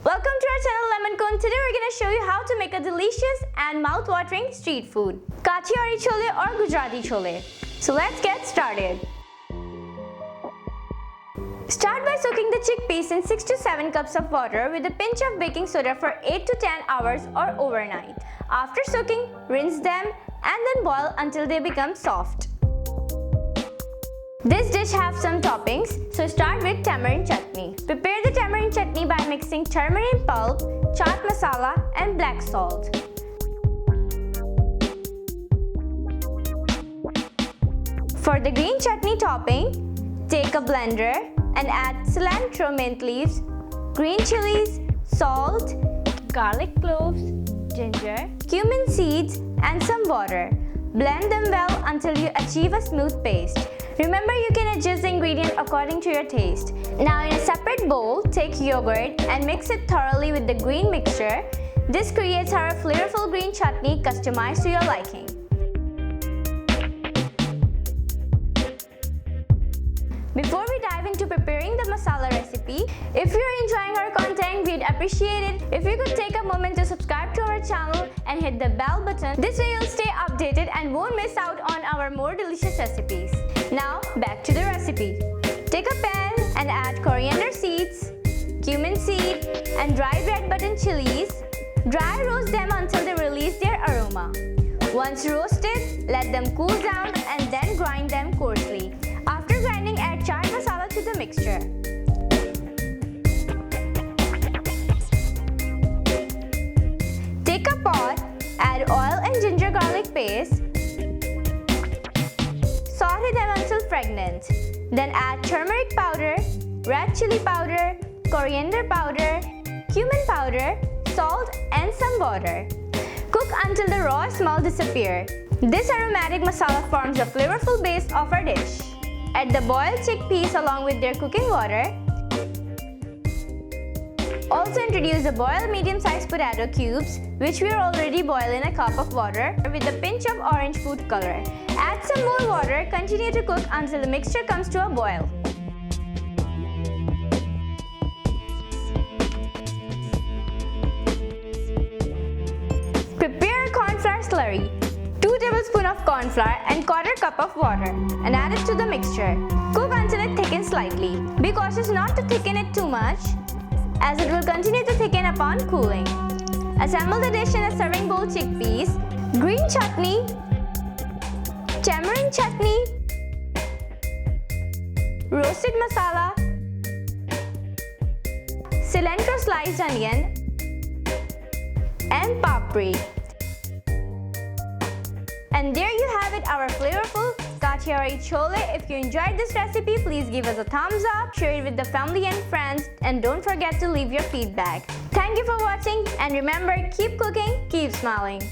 Welcome to our channel Lemon Cone. Today we're going to show you how to make a delicious and mouth-watering street food, Kathiawari Cholay or Gujarati Cholay. So let's get started. Start by soaking the chickpeas in 6 to 7 cups of water with a pinch of baking soda for 8 to 10 hours or overnight. After soaking, rinse them and then boil until they become soft. This dish has some toppings, so start with tamarind chutney. Prepare the tamarind chutney by mixing turmeric pulp, chaat masala and black salt. For the green chutney topping, take a blender and add cilantro, mint leaves, green chilies, salt, garlic cloves, ginger, cumin seeds and some water. Blend them well until you achieve a smooth paste. Remember, you can adjust the ingredient according to your taste. Now in a separate bowl, take yogurt and mix it thoroughly with the green mixture. This creates our flavorful green chutney customized to your liking. Before we dive into preparing the masala recipe, if you're enjoying our content, we'd appreciate it if you could take a moment to subscribe to our channel and hit the bell button. This way you'll stay updated and won't miss out on our more delicious recipes. Now back to the recipe. Take a pan and add coriander seeds, cumin seed and dried red button chilies. Dry roast them until they release their aroma. Once roasted, let them cool down and then grind them coarsely. After grinding, add chaat masala to the mixture. Take a pot, add oil and ginger garlic paste. Saute them until fragrant. Then add turmeric powder, red chili powder, coriander powder, cumin powder, salt and some water. Cook until the raw smell disappears. This aromatic masala forms the flavorful base of our dish. Add the boiled chickpeas along with their cooking water. Also introduce the boiled medium-sized potato cubes, which we are already boiled in a cup of water with a pinch of orange food color. Add some more water, continue to cook until the mixture comes to a boil. Prepare a cornflour slurry. 2 tablespoons of corn flour and 1/4 cup of water and add it to the mixture. Cook until it thickens slightly. Be cautious not to thicken it too much, as it will continue to thicken upon cooling. Assemble the dish in a serving bowl: chickpeas, green chutney, tamarind chutney, roasted masala, cilantro sliced onion, and papri. And there you have it, our flavorful Kathiawari Cholay. If you enjoyed this recipe, please give us a thumbs up, share it with the family and friends, and don't forget to leave your feedback. Thank you for watching, and remember, keep cooking, keep smiling.